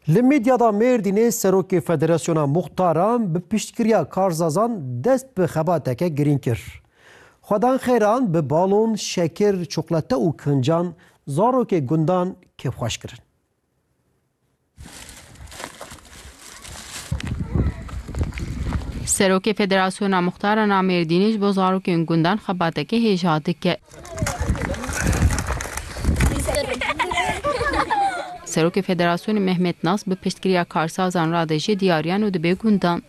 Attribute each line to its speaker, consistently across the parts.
Speaker 1: لميدیا دا مردینه سروک فدراسیون مختاران به پیشتگیری کارزازان دست به خباتک گرین کر. خودان خیران به بالون، شکر، چوکلاته و کنجان زاروک گندان که خوش کرن.
Speaker 2: سروک فدراسیون مختاران مردینش با زاروک گندان خباتک هجاتک. سروک فدراسیون مهمت ناس به پیشتگیری کارسازان رادجی دیاریان و دبی گندان.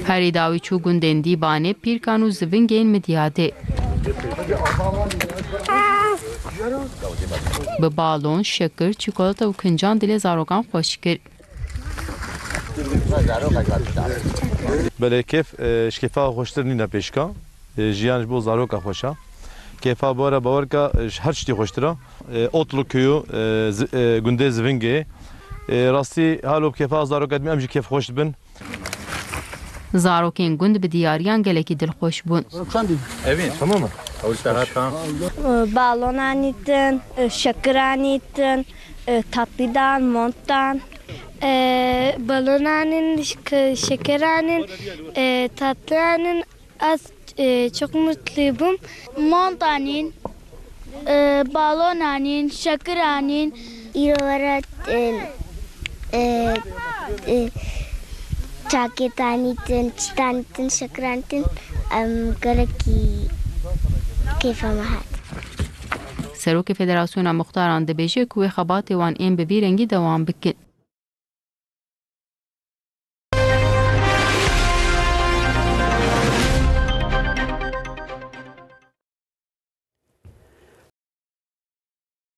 Speaker 2: هریداوی چو گندندی بانه پیرکانو زوینگین مدیاده. به بالون، شکر، چیکولata و کنجان دل زاروگان خوش کرد.
Speaker 3: بله کیف شکفا خوشتر نینا پیشکا جیانش بو زاروگا خوشا کیفا باره باور که هر چیزی خوشتره اوتلو کیو گنده زوینگه راستی حالو کیفا زاروگا می امجی کیف خوشت بن
Speaker 2: زاروکین گند به دیاریان گلکی دل خوش بون.
Speaker 3: Evet tamam mı?
Speaker 4: Balonanitten, şekeranitten, tatlıdan, monttan. Balonanin, şekeranin, tatlınin az çok mutluyum.
Speaker 5: Montanin, balonanin, şekeranin.
Speaker 4: İrovarat, çaketanitten, çitanitten, şekeranitten, garaki keyfa mahat.
Speaker 2: سروک فدراسیون مختاران دبیجه کوی خبات وان این به بیرنگی دوام بکن.